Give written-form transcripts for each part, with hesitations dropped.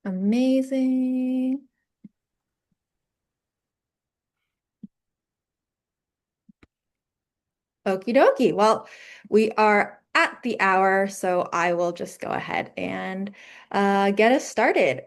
Amazing. Okie dokie. Well, we are at the hour, so I will just go ahead and get us started.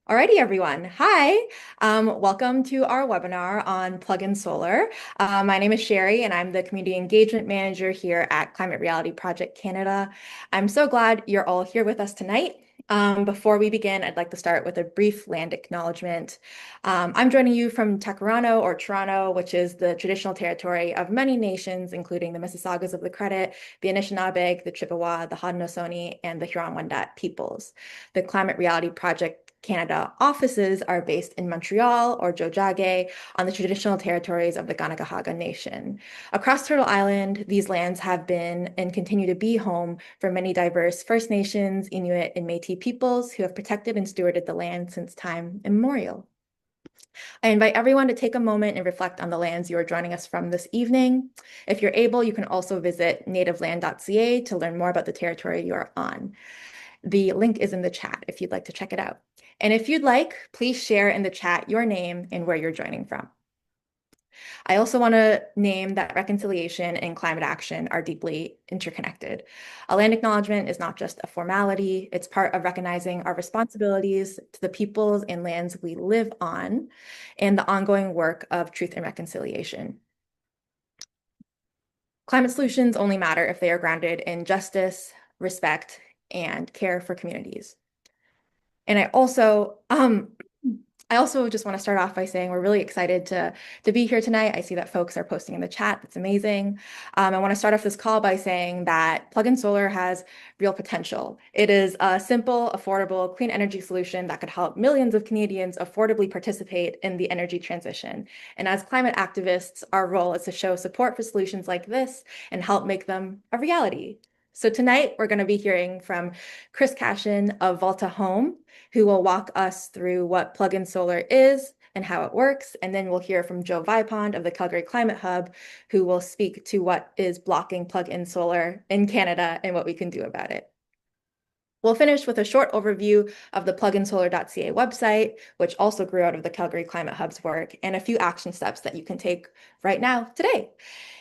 Alrighty, everyone. Hi. Welcome to our webinar on plug-in solar. My name is Sherry, and I'm the Community Engagement Manager here at Climate Reality Project Canada. I'm so glad you're all here with us tonight. Before we begin, I'd like to start with a brief land acknowledgement. I'm joining you from Takarano or Toronto, which is the traditional territory of many nations, including the Mississaugas of the Credit, the Anishinaabe, the Chippewa, the Haudenosaunee, and the Huron-Wendat peoples. The Climate Reality Project Canada offices are based in Montreal or Jojage on the traditional territories of the Kanakahaga Nation. Across Turtle Island, these lands have been and continue to be home for many diverse First Nations, Inuit, and Métis peoples who have protected and stewarded the land since time immemorial. I invite everyone to take a moment and reflect on the lands you are joining us from this evening. If you're able, you can also visit nativeland.ca to learn more about the territory you are on. The link is in the chat if you'd like to check it out. And if you'd like, please share in the chat your name and where you're joining from. I also want to name that reconciliation and climate action are deeply interconnected. A land acknowledgement is not just a formality, it's part of recognizing our responsibilities to the peoples and lands we live on and the ongoing work of truth and reconciliation. Climate solutions only matter if they are grounded in justice, respect, and care for communities. And I also just want to start off by saying we're really excited to be here tonight. I see that folks are posting in the chat. That's amazing. I want to start off this call by saying that plug-in solar has real potential. It is a simple, affordable, clean energy solution that could help millions of Canadians affordably participate in the energy transition. And as climate activists, our role is to show support for solutions like this and help make them a reality. So tonight we're going to be hearing from Chris Cashen of Volta Home, who will walk us through what plug-in solar is and how it works. And then we'll hear from Joe Vipond of the Calgary Climate Hub, who will speak to what is blocking plug-in solar in Canada and what we can do about it. We'll finish with a short overview of the pluginsolar.ca website, which also grew out of the Calgary Climate Hub's work, and a few action steps that you can take right now, today.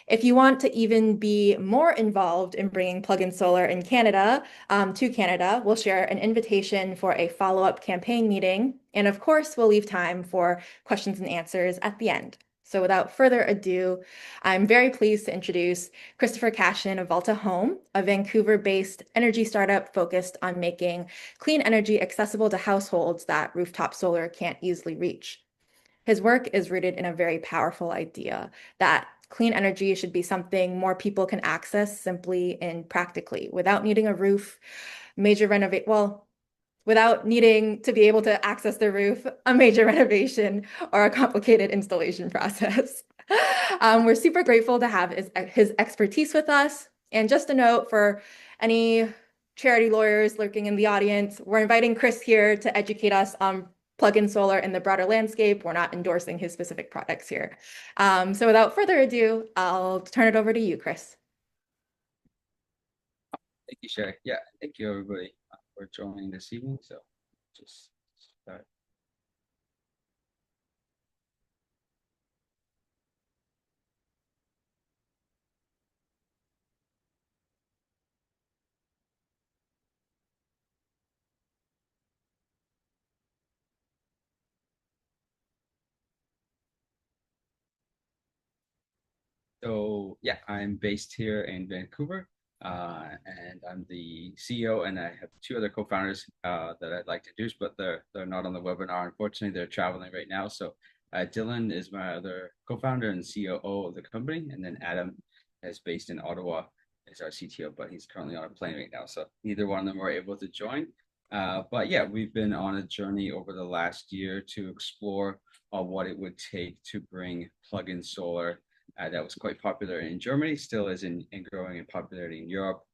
If you want to even be more involved in bringing plug-in solar in Canada to Canada, we'll share an invitation for a follow-up campaign meeting. And of course, we'll leave time for questions and answers at the end. So without further ado, I'm very pleased to introduce Christopher Cashen of Volta Home, a Vancouver-based energy startup focused on making clean energy accessible to households that rooftop solar can't easily reach. His work is rooted in a very powerful idea that clean energy should be something more people can access simply and practically without needing a roof, without needing to be able to access the roof, a major renovation, or a complicated installation process. We're super grateful to have his expertise with us. And just a note for any charity lawyers lurking in the audience, we're inviting Chris here to educate us on plug-in solar in the broader landscape. We're not endorsing his specific products here. So without further ado, I'll turn it over to you, Chris. Thank you, Sherry. Yeah, thank you everybody for joining this evening. So just start. So yeah, I'm based here in Vancouver, and I'm the CEO, and I have two other co-founders that I'd like to introduce, but they're not on the webinar. Unfortunately, they're traveling right now. So Dylan is my other co-founder and COO of the company, and then Adam is based in Ottawa, is our CTO, but he's currently on a plane right now. So neither one of them were able to join. But yeah, we've been on a journey over the last year to explore what it would take to bring plug-in solar that was quite popular in Germany, still is in growing in popularity in Europe,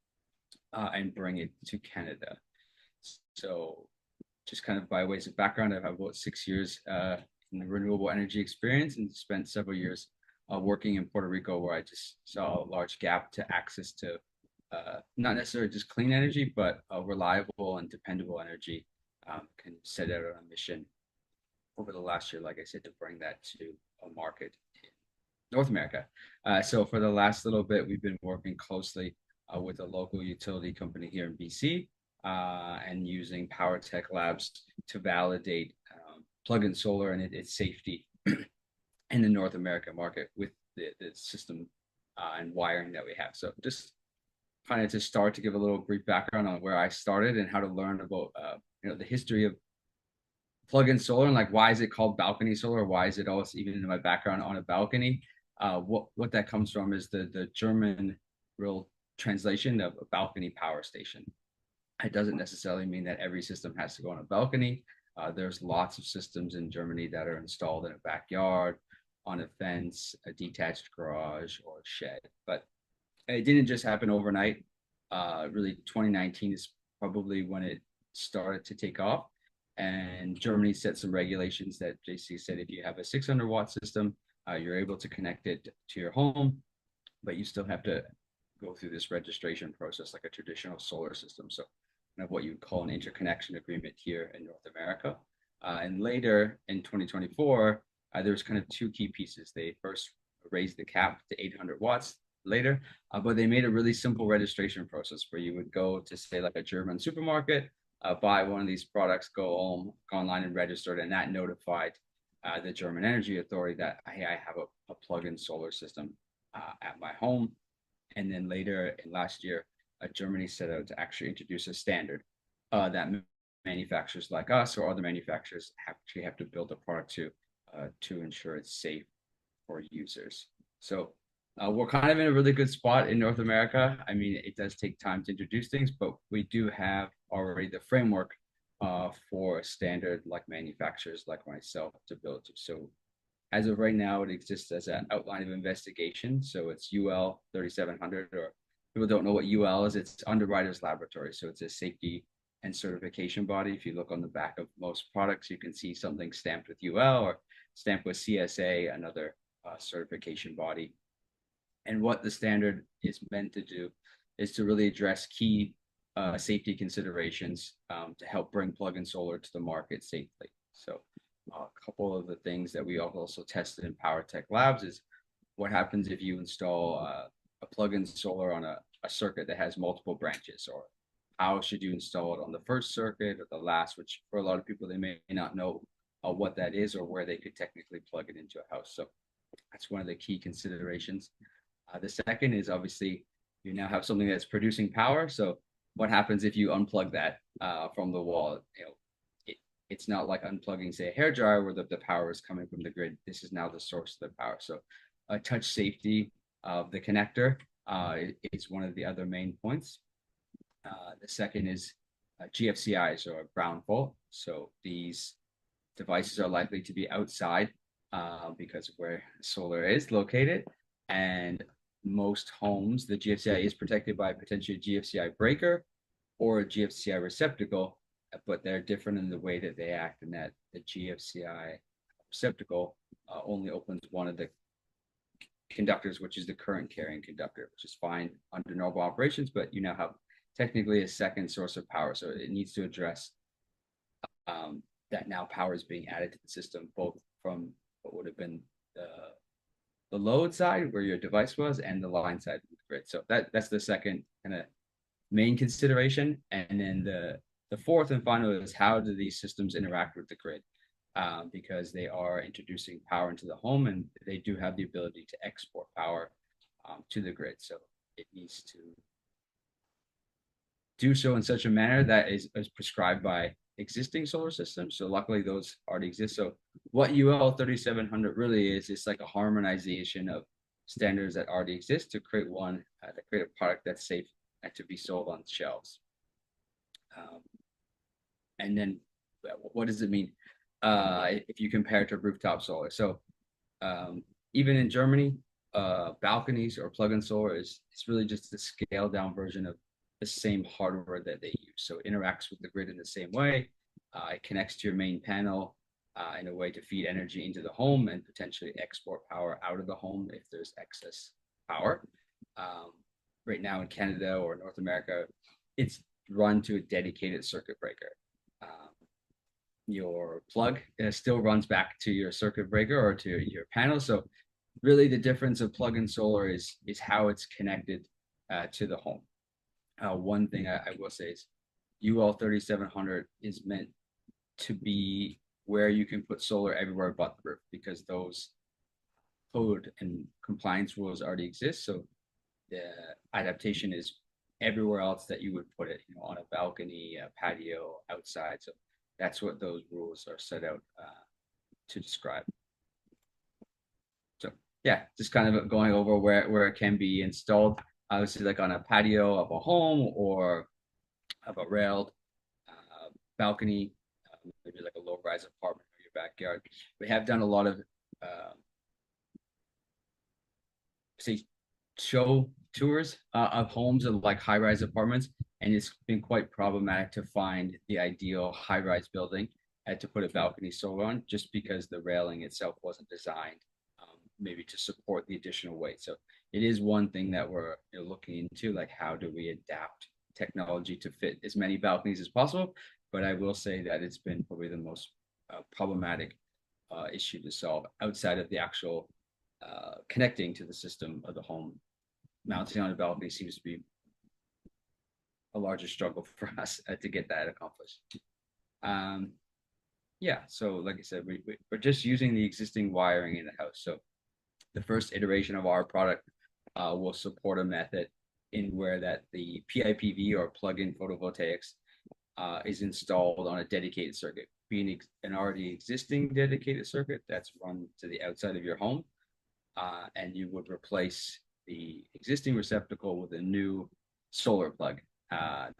and bring it to Canada. So just kind of by ways of background, I've had about 6 years in renewable energy experience and spent several years working in Puerto Rico, where I just saw a large gap to access to not necessarily just clean energy, but reliable and dependable energy can set out on a mission over the last year, like I said, to bring that to a market in North America. So for the last little bit, we've been working closely with a local utility company here in BC and using Power Tech Labs to validate plug-in solar and its safety in the North American market with the system and wiring that we have. So just kind of to start to give a little brief background on where I started and how to learn about the history of plug-in solar and like why is it called balcony solar? Why is it also even in my background on a balcony? What that comes from is the German real translation of a balcony power station. It doesn't necessarily mean that every system has to go on a balcony. There's lots of systems in Germany that are installed in a backyard, on a fence, a detached garage, or a shed. But it didn't just happen overnight. Really, 2019 is probably when it started to take off. And Germany set some regulations that JC said if you have a 600-watt system, you're able to connect it to your home, but you still have to go through this registration process like a traditional solar system. So, kind of what you would call an interconnection agreement here in North America. And later in 2024, there was kind of two key pieces. They first raised the cap to 800 watts later, but they made a really simple registration process where you would go to say like a German supermarket, buy one of these products, go home, go online and register it, and that notified the German Energy Authority that hey, I have a plug-in solar system at my home. And then later in last year, Germany set out to actually introduce a standard that manufacturers like us or other manufacturers actually have to build a product to ensure it's safe for users. So we're kind of in a really good spot in North America. I mean, it does take time to introduce things, but we do have already the framework for a standard like manufacturers like myself to build to. So as of right now, it exists as an outline of investigation. So it's UL 3700, or people don't know what UL is. It's Underwriters Laboratory. So it's a safety and certification body. If you look on the back of most products, you can see something stamped with UL or stamped with CSA, another certification body. And what the standard is meant to do is to really address key safety considerations to help bring plug-in solar to the market safely. So a couple of the things that we also tested in Power Tech Labs is what happens if you install a plug-in solar on a circuit that has multiple branches, or how should you install it on the first circuit or the last, which for a lot of people, they may not know what that is or where they could technically plug it into a house. So that's one of the key considerations. The second is obviously you now have something that's producing power. So what happens if you unplug that from the wall? It's not like unplugging, say, a hair dryer where the power is coming from the grid. This is now the source of the power. So touch safety of the connector is one of the other main points. The second is GFCIs, or ground fault. So these devices are likely to be outside because of where solar is located. And most homes, the GFCI is protected by potentially a GFCI breaker or a GFCI receptacle, but they're different in the way that they act, in that the GFCI receptacle only opens one of the conductors, which is the current carrying conductor, which is fine under normal operations, but you now have technically a second source of power. So it needs to address that now power is being added to the system, both from what would have been the load side where your device was and the line side of the grid. So that's the second kind of main consideration. And then the fourth and final is how do these systems interact with the grid? Because they are introducing power into the home, and they do have the ability to export power to the grid. So it needs to do so in such a manner that is prescribed by existing solar systems. So luckily those already exist. So what UL 3700 really is, it's like a harmonization of standards that already exist to create one, to create a product that's safe and to be sold on shelves. And then what does it mean if you compare it to rooftop solar? So even in Germany, balconies or plug-in solar is it's really just a scaled down version of the same hardware that they use. So it interacts with the grid in the same way. It connects to your main panel in a way to feed energy into the home and potentially export power out of the home if there's excess power. Right now in Canada or North America, it's run to a dedicated circuit breaker. your plug still runs back to your circuit breaker or to your panel. So really the difference of plug-in solar is how it's connected to the home. One thing I will say is UL 3700 is meant to be where you can put solar everywhere but the roof, because those code and compliance rules already exist. So the adaptation is everywhere else that you would put it, on a balcony, a patio, outside. So that's what those rules are set out to describe. So yeah, just kind of going over where it can be installed. Obviously, like on a patio of a home or of a railed balcony, maybe like a low-rise apartment or your backyard. We have done a lot of say show tours of homes of like high-rise apartments, and it's been quite problematic to find the ideal high-rise building to put a balcony solar on, just because the railing itself wasn't designed maybe to support the additional weight. So it is one thing that we're looking into, like how do we adapt technology to fit as many balconies as possible. But I will say that it's been probably the most problematic issue to solve outside of the actual connecting to the system of the home. Mounting on a balcony seems to be a larger struggle for us to get that accomplished. Yeah, so like I said, we're just using the existing wiring in the house. So the first iteration of our product will support a method in where that the PIPV or plug-in photovoltaics is installed on a dedicated circuit, being an already existing dedicated circuit that's run to the outside of your home, and you would replace the existing receptacle with a new solar plug.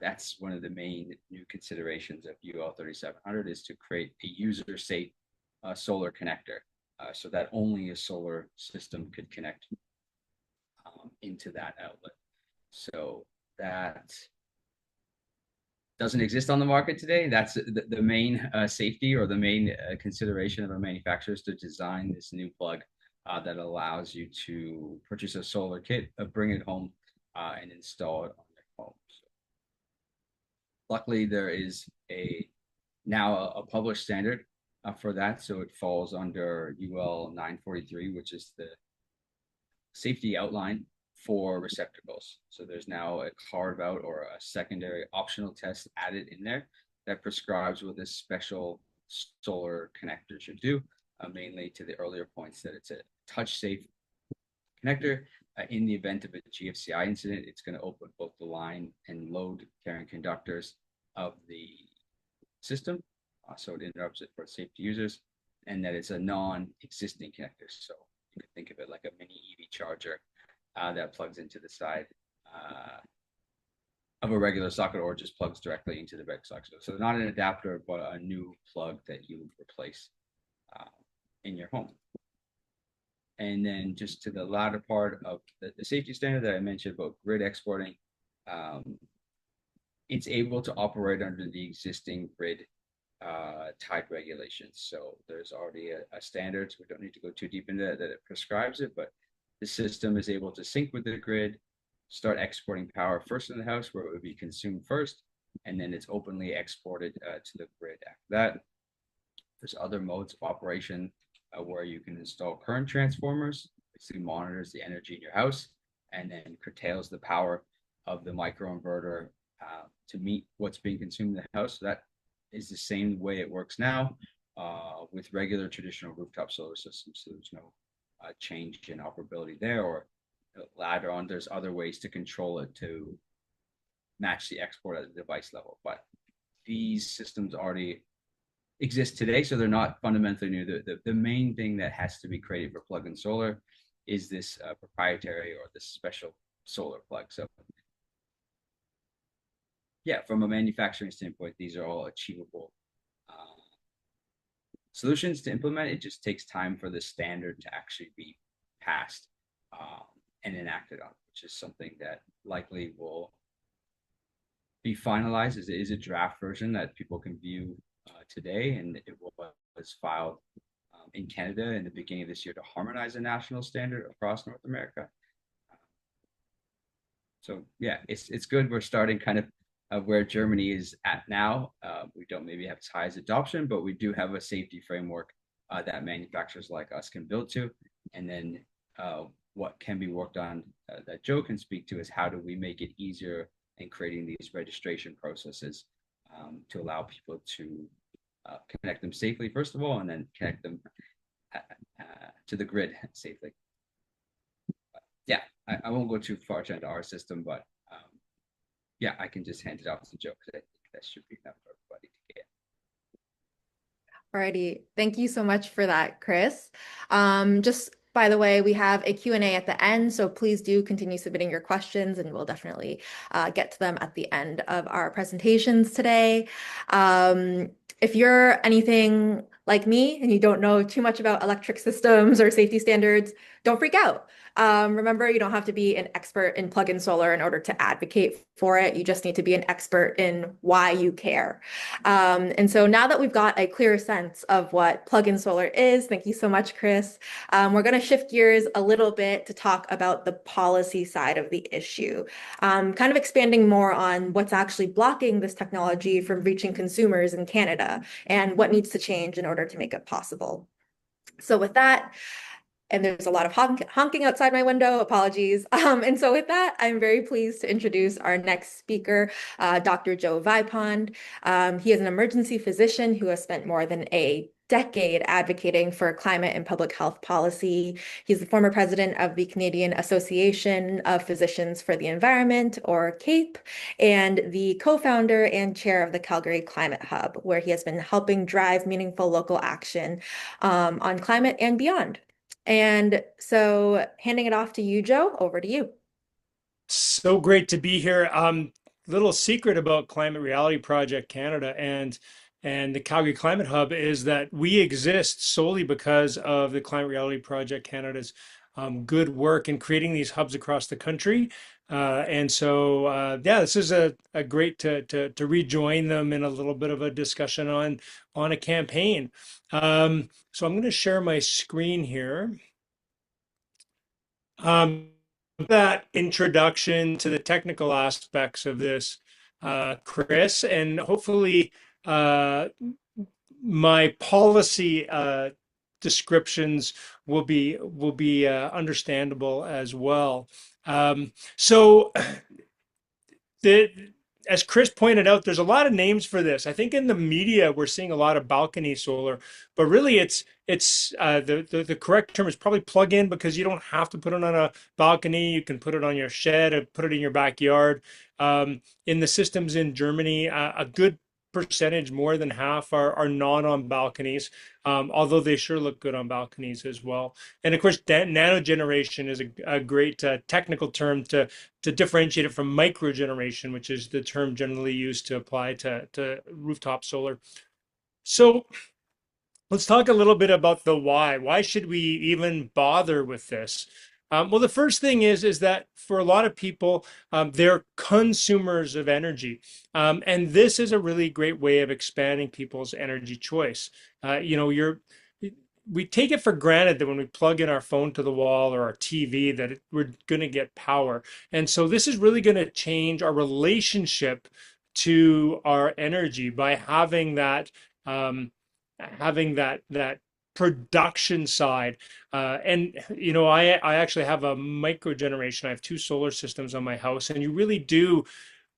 That's one of the main new considerations of UL 3700 is to create a user-safe solar connector, so that only a solar system could connect into that outlet. So that doesn't exist on the market today. That's the main safety or the main consideration of our manufacturers to design this new plug that allows you to purchase a solar kit, bring it home, and install it on your home. So luckily, there is now a published standard for that, so it falls under UL 943, which is the safety outline for receptacles. So there's now a carve out or a secondary optional test added in there that prescribes what this special solar connector should do, mainly to the earlier points that it's a touch safe connector. In the event of a GFCI incident, it's going to open both the line and load carrying conductors of the system, so it interrupts it for safety users, and that it's a non-existing connector. So you can think of it like a mini EV charger that plugs into the side of a regular socket or just plugs directly into the red socket. So not an adapter, but a new plug that you would replace in your home. And then just to the latter part of the safety standard that I mentioned about grid exporting, it's able to operate under the existing grid type regulations. So there's already a standard, so we don't need to go too deep into that it prescribes it, but the system is able to sync with the grid, start exporting power first in the house where it would be consumed first, and then it's openly exported to the grid after that. There's other modes of operation where you can install current transformers, basically monitors the energy in your house, and then curtails the power of the microinverter to meet what's being consumed in the house. So that is the same way it works now with regular traditional rooftop solar systems. So there's no change in operability there, or later on, there's other ways to control it to match the export at the device level. But these systems already exist today, so they're not fundamentally new. The main thing that has to be created for plug-in solar is this proprietary or this special solar plug. So yeah, from a manufacturing standpoint, these are all achievable solutions to implement. It just takes time for the standard to actually be passed and enacted on, which is something that likely will be finalized. As it is a draft version that people can view today, and it was filed in Canada in the beginning of this year to harmonize a national standard across North America. So yeah, it's good. We're starting kind of where Germany is at now. We don't maybe have as high as adoption, but we do have a safety framework that manufacturers like us can build to. And then what can be worked on that Joe can speak to is how do we make it easier in creating these registration processes to allow people to connect them safely, first of all, and then connect them to the grid safely. Yeah, I won't go too far into our system, but yeah, I can just hand it off to Joe because I think that should be enough for everybody to get. Alrighty. Thank you so much for that, Chris. Just by the way, we have a Q&A at the end, so please do continue submitting your questions and we'll definitely get to them at the end of our presentations today. If you're anything like me and you don't know too much about electric systems or safety standards, don't freak out. Remember, you don't have to be an expert in plug-in solar in order to advocate for it. You just need to be an expert in why you care. And so now that we've got a clear sense of what plug-in solar is, thank you so much, Chris. We're going to shift gears a little bit to talk about the policy side of the issue, kind of expanding more on what's actually blocking this technology from reaching consumers in Canada and what needs to change in order to make it possible. So with that, and there's a lot of honking outside my window, apologies. And so with that, I'm very pleased to introduce our next speaker, Dr. Joe Vipond. He is an emergency physician who has spent more than a decade advocating for climate and public health policy. He's the former president of the Canadian Association of Physicians for the Environment, or CAPE, and the co-founder and chair of the Calgary Climate Hub, where he has been helping drive meaningful local action on climate and beyond. And so handing it off to you, Joe, over to you. So great to be here. Little secret about Climate Reality Project Canada and the Calgary Climate Hub is that we exist solely because of the Climate Reality Project Canada's good work in creating these hubs across the country. Yeah, this is a great to rejoin them in a little bit of a discussion on a campaign. So I'm going to share my screen here. That introduction to the technical aspects of this, Chris, and hopefully my policy descriptions will be understandable as well. So the as Chris pointed out, there's a lot of names for this. I think in the media we're seeing a lot of balcony solar, but really the correct term is probably plug-in because you don't have to put it on a balcony. You can put it on your shed or put it in your backyard. In the systems in Germany, a good percentage, more than half, are not on balconies, although they sure look good on balconies as well. And of course, nanogeneration is a great technical term to differentiate it from microgeneration, which is the term generally used to apply to rooftop solar. So let's talk a little bit about the why. Why should we even bother with this? Well, the first thing is that for a lot of people, they're consumers of energy. And this is a really great way of expanding people's energy choice. We take it for granted that when we plug in our phone to the wall or our TV that we're going to get power. And so this is really going to change our relationship to our energy by having that production side. I actually have a micro generation. I have two solar systems on my house, and you really do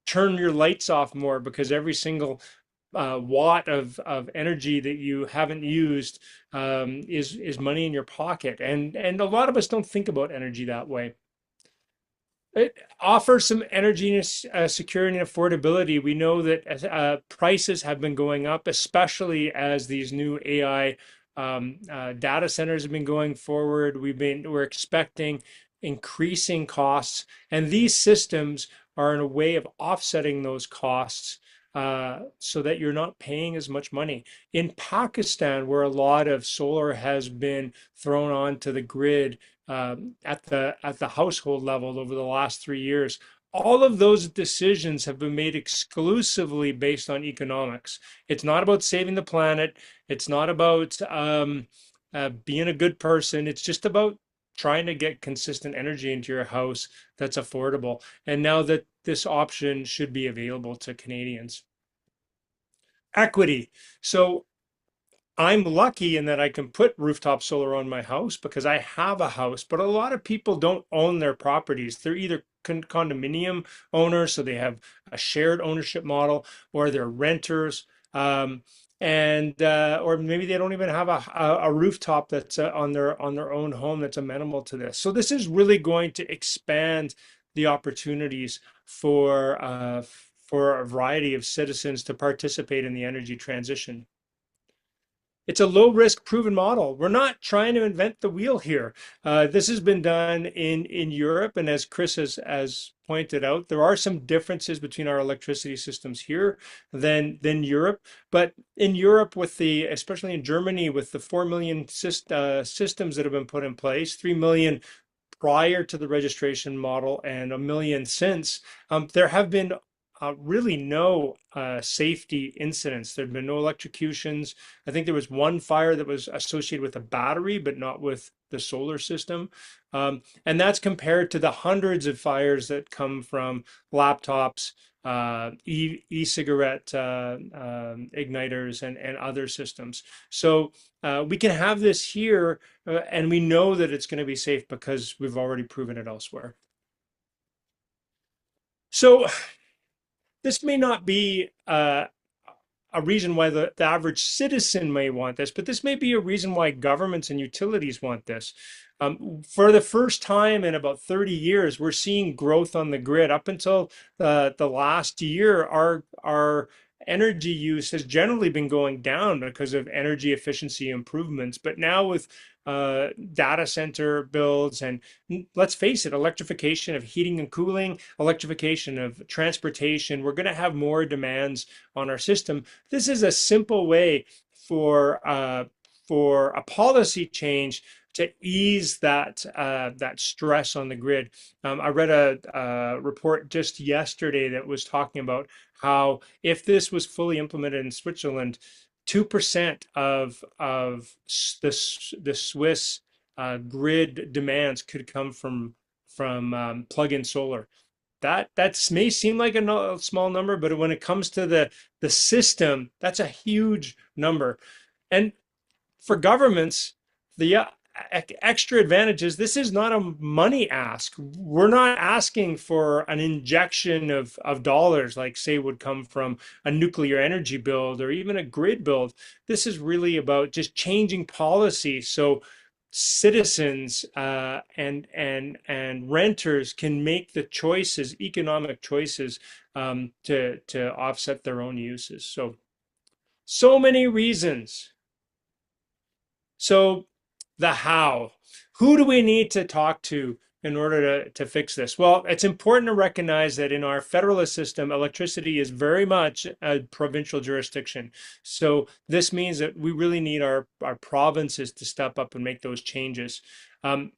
turn your lights off more because every single watt of energy that you haven't used is money in your pocket. And a lot of us don't think about energy that way. It offers some energy security and affordability. We know that prices have been going up, especially as these new AI data centers have been going forward. We're expecting increasing costs, and these systems are in a way of offsetting those costs so that you're not paying as much money. In Pakistan, where a lot of solar has been thrown onto the grid at the household level over the last 3 years, all of those decisions have been made exclusively based on economics. It's not about saving the planet. It's not about being a good person. It's just about trying to get consistent energy into your house that's affordable. And now that this option should be available to Canadians. Equity. So I'm lucky in that I can put rooftop solar on my house because I have a house, but a lot of people don't own their properties. They're either condominium owners, so they have a shared ownership model, or they're renters. Um, and or maybe they don't even have a rooftop that's on their own home that's amenable to this. So this is really going to expand the opportunities for a variety of citizens to participate in the energy transition. It's a low risk proven model. We're not trying to invent the wheel here. This has been done in Europe. And as Chris has pointed out, there are some differences between our electricity systems here than Europe. But in Europe, especially in Germany, with the 4 million systems that have been put in place, 3 million prior to the registration model and a million since, there have been really no safety incidents. There have been no electrocutions. I think there was one fire that was associated with a battery, but not with the solar system. And that's compared to the hundreds of fires that come from laptops, e-cigarette igniters, and other systems. So we can have this here, and we know that it's going to be safe because we've already proven it elsewhere. So this may not be a reason why the average citizen may want this, but this may be a reason why governments and utilities want this. For the first time in about 30 years, we're seeing growth on the grid. Up until the last year, our energy use has generally been going down because of energy efficiency improvements. But now with data center builds and, let's face it, electrification of heating and cooling, electrification of transportation, we're going to have more demands on our system. This is a simple way for a policy change to ease that stress on the grid. I read a report just yesterday that was talking about how if this was fully implemented in Switzerland, 2% of the Swiss grid demands could come from plug-in solar. That may seem like a small number, but when it comes to the system, that's a huge number. And for governments, the extra advantages, this is not a money ask. We're not asking for an injection of dollars like, say, would come from a nuclear energy build or even a grid build. This is really about just changing policy so citizens and renters can make the choices, economic choices, to offset their own uses. So many reasons. So the how. Who do we need to talk to in order to fix this? Well, it's important to recognize that in our federalist system, electricity is very much a provincial jurisdiction. So this means that we really need our provinces to step up and make those changes. And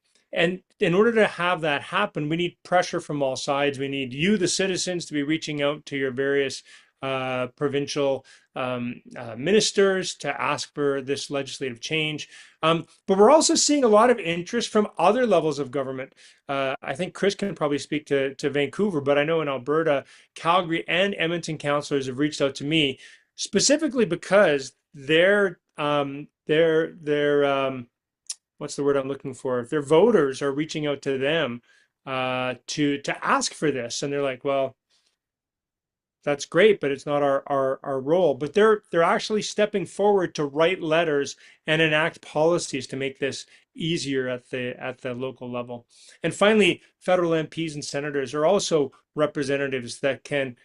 in order to have that happen, we need pressure from all sides. We need you, the citizens, to be reaching out to your various provincial ministers to ask for this legislative change. But we're also seeing a lot of interest from other levels of government. I think Chris can probably speak to Vancouver, but I know in Alberta, Calgary and Edmonton councillors have reached out to me specifically because their what's the word I'm looking for? Their voters are reaching out to them to ask for this, and they're like, well, that's great, but it's not our role. But they're actually stepping forward to write letters and enact policies to make this easier at the local level. And finally, federal MPs and senators are also representatives that can,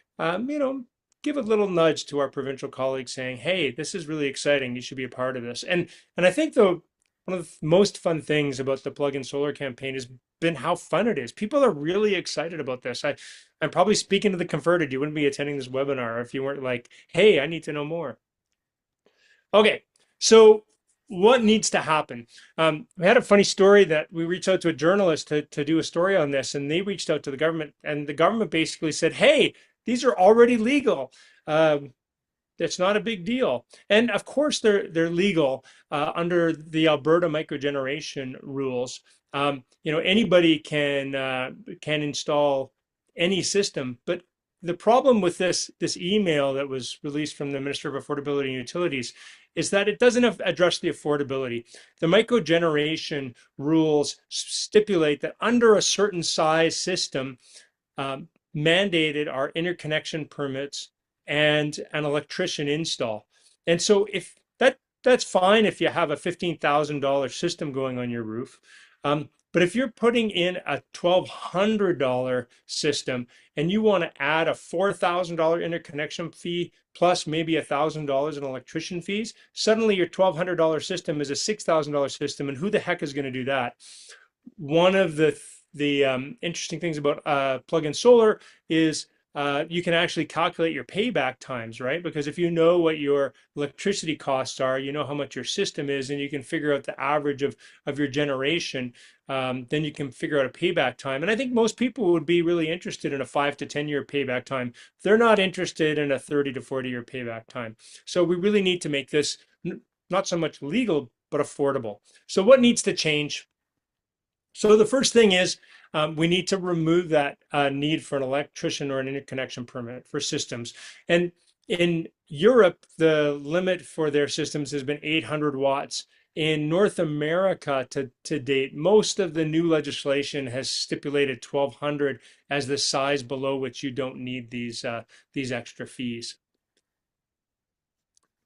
give a little nudge to our provincial colleagues, saying, "Hey, this is really exciting. You should be a part of this." And I think though one of the most fun things about the plug-in solar campaign has been how fun it is. People are really excited about this. I'm probably speaking to the converted. You wouldn't be attending this webinar if you weren't like, hey, I need to know more. Okay, so what needs to happen? We had a funny story that we reached out to a journalist to do a story on this, and they reached out to the government, and the government basically said, hey, these are already legal. It's not a big deal. And of course, they're legal under the Alberta microgeneration rules. Anybody can install any system, but the problem with this email that was released from the Minister of Affordability and Utilities is that it doesn't address the affordability. The microgeneration rules stipulate that under a certain size system, um, mandated are interconnection permits and an electrician install. And so if that's fine if you have a $15,000 system going on your roof. But if you're putting in a $1,200 system and you want to add a $4,000 interconnection fee plus maybe $1,000 in electrician fees, suddenly your $1,200 system is a $6,000 system. And who the heck is going to do that? One of the interesting things about plug-in solar is you can actually calculate your payback times, right? Because if you know what your electricity costs are, you know how much your system is, and you can figure out the average of your generation, then you can figure out a payback time. And I think most people would be really interested in a 5 to 10 year payback time. They're not interested in a 30 to 40 year payback time. So we really need to make this not so much legal, but affordable. So what needs to change? So the first thing is we need to remove that need for an electrician or an interconnection permit for systems. And in Europe, the limit for their systems has been 800 watts. In North America to date, most of the new legislation has stipulated 1,200 as the size below which you don't need these extra fees.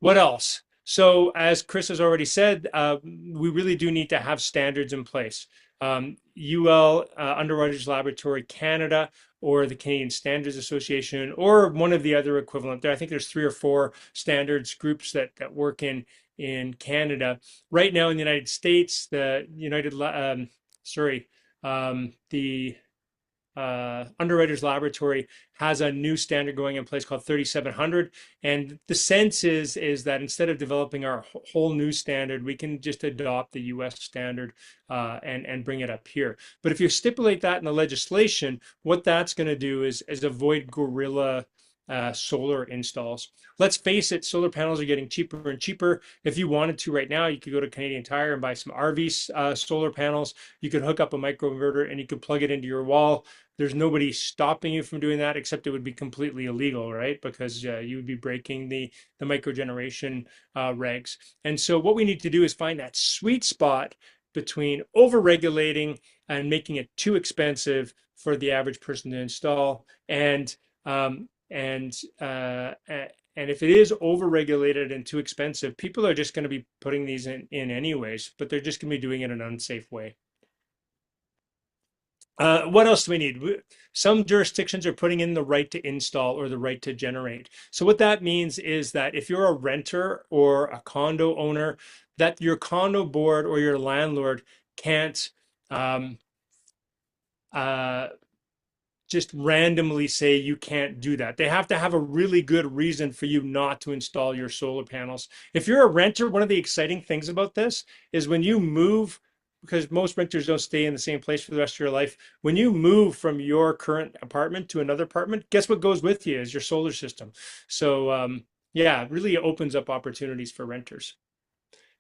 What else? So, as Chris has already said, we really do need to have standards in place. UL, Underwriters Laboratory Canada, or the Canadian Standards Association, or one of the other equivalent. I think there's 3 or 4 standards groups that work in Canada. Right now in the United States, the the Underwriters Laboratory has a new standard going in place called 3700, and the sense is that instead of developing our whole new standard, we can just adopt the U.S. standard and bring it up here. But if you stipulate that in the legislation, what that's going to do is avoid guerrilla solar installs. Let's face it, solar panels are getting cheaper and cheaper. If you wanted to right now, you could go to Canadian Tire and buy some RV solar panels. You could hook up a microinverter and you could plug it into your wall. There's nobody stopping you from doing that, except it would be completely illegal, right? Because you would be breaking the microgeneration regs. And so what we need to do is find that sweet spot between over-regulating and making it too expensive for the average person to install, um, and if it is over-regulated and too expensive, people are just going to be putting these in anyways, but they're just going to be doing it in an unsafe way. What else do we need? Some jurisdictions are putting in the right to install or the right to generate. So what that means is that if you're a renter or a condo owner, that your condo board or your landlord can't just randomly say you can't do that. They have to have a really good reason for you not to install your solar panels. If you're a renter, one of the exciting things about this is when you move, because most renters don't stay in the same place for the rest of your life. When you move from your current apartment to another apartment, guess what goes with you is your solar system. So yeah, it really opens up opportunities for renters.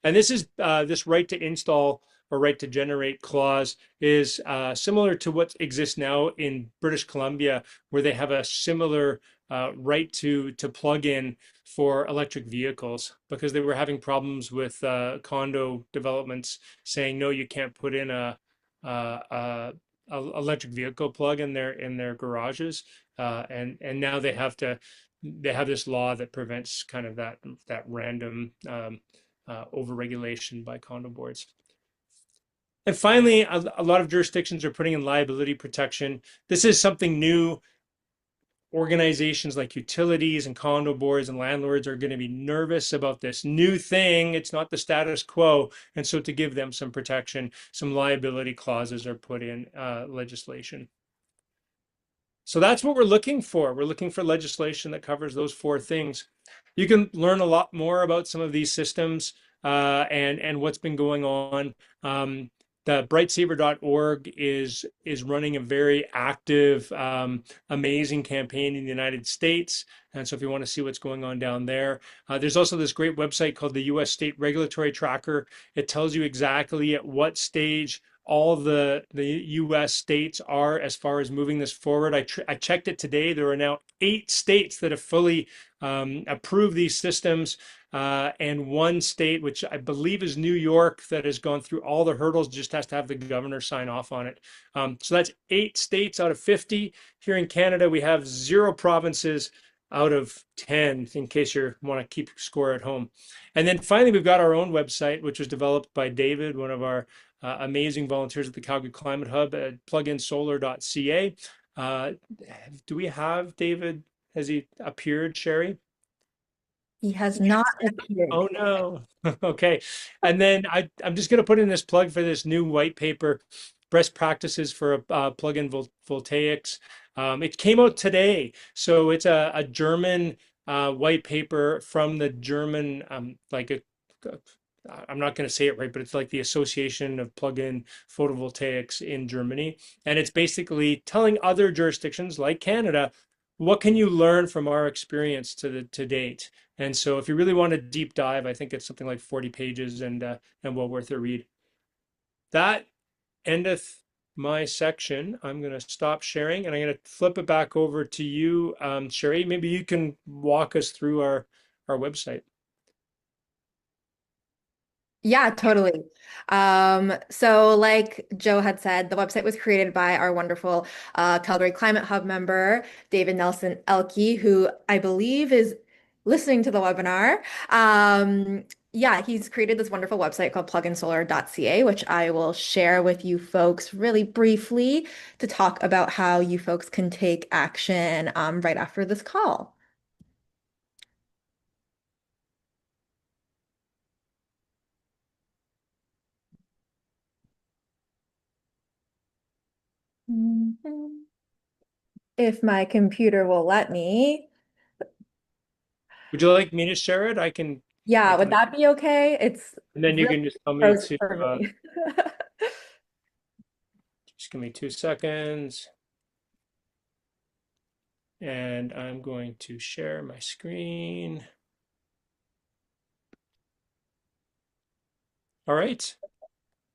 And this is this right to install or right to generate clause is similar to what exists now in British Columbia, where they have a similar right to plug in for electric vehicles because they were having problems with condo developments saying no, you can't put in a electric vehicle plug in their garages, and now they have this law that prevents kind of that random overregulation by condo boards. And finally, a lot of jurisdictions are putting in liability protection. This is something new. Organizations like utilities and condo boards and landlords are going to be nervous about this new thing. It's not the status quo. And so to give them some protection, some liability clauses are put in legislation. So that's what we're looking for. We're looking for legislation that covers those 4 things. You can learn a lot more about some of these systems and what's been going on. The brightsaver.org is running a very active, amazing campaign in the United States. And so if you want to see what's going on down there, there's also this great website called the U.S. State Regulatory Tracker. It tells you exactly at what stage all the U.S. states are as far as moving this forward. I checked it today. There are now 8 states that have fully approved these systems, and one state, which I believe is New York, that has gone through all the hurdles, just has to have the governor sign off on it. So that's 8 states out of 50. Here in Canada, we have 0 provinces out of 10, in case you want to keep score at home. And then finally, we've got our own website, which was developed by David, one of our amazing volunteers at the Calgary Climate Hub at pluginsolar.ca. Do we have David? Has he appeared, Sherry? He has not appeared. Oh no. Okay. And then I'm just going to put in this plug for this new white paper, Best Practices for Plug-in Voltaics. It came out today. So it's a German white paper from the German, I'm not going to say it right, but it's like the Association of Plug-in Photovoltaics in Germany. And it's basically telling other jurisdictions like Canada, what can you learn from our experience to date? And so if you really want a deep dive, I think it's something like 40 pages and well worth a read. That endeth my section. I'm going to stop sharing and I'm going to flip it back over to you, Sherry. Maybe you can walk us through our website. Yeah, totally. So like Joe had said, the website was created by our wonderful Calgary Climate Hub member, David Nelson Elke, who I believe is listening to the webinar. Yeah, he's created this wonderful website called pluginsolar.ca, which I will share with you folks really briefly to talk about how you folks can take action right after this call. Mhm. If my computer will let me. Would you like me to share it? I Yeah, would can, that be okay? It's and then you really can just tell me frozen to, for me. just give me 2 seconds. And I'm going to share my screen. All right.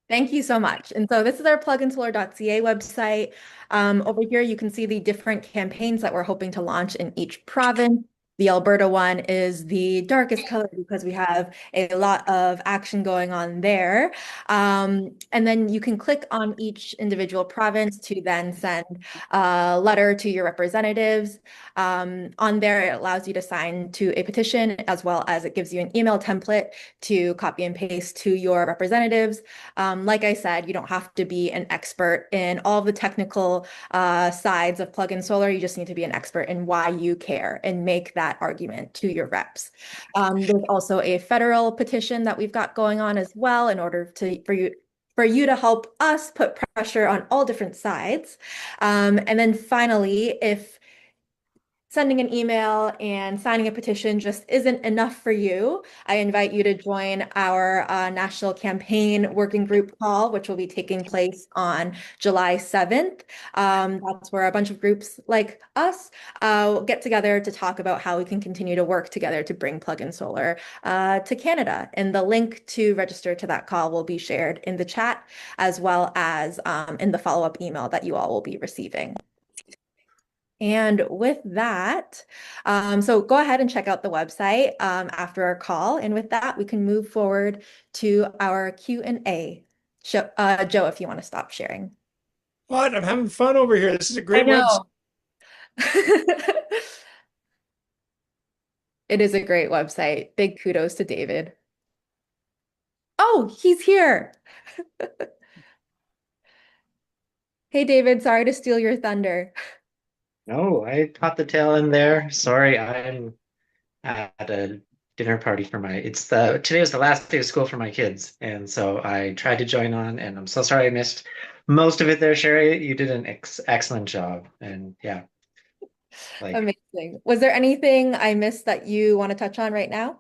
Thank you so much. And so this is our pluginsolar.ca website. Over here, you can see the different campaigns that we're hoping to launch in each province. The Alberta one is the darkest color because we have a lot of action going on there. And then you can click on each individual province to then send a letter to your representatives. On there, it allows you to sign to a petition as well as it gives you an email template to copy and paste to your representatives. Like I said, you don't have to be an expert in all of the technical sides of plug-in solar. You just need to be an expert in why you care and make that argument to your reps. There's also a federal petition that we've got going on as well in order for you to help us put pressure on all different sides. And then finally, if sending an email and signing a petition just isn't enough for you, I invite you to join our national campaign working group call, which will be taking place on July 7th. That's where a bunch of groups like us get together to talk about how we can continue to work together to bring plug-in solar to Canada. And the link to register to that call will be shared in the chat as well as in the follow-up email that you all will be receiving. And with that, so go ahead and check out the website after our call. And with that, we can move forward to our Q&A. Joe, if you want to stop sharing. What? I'm having fun over here. This is a I great website. know. It is a great website. Big kudos to David. Oh, he's here. Hey, David, sorry to steal your thunder. No, I caught the tail end there. Sorry, I'm at a dinner party for my today was the last day of school for my kids, and so I tried to join on, and I'm so sorry I missed most of it there, Sherry. You did an excellent job, and yeah, like Amazing. Was there anything I missed that you want to touch on right now?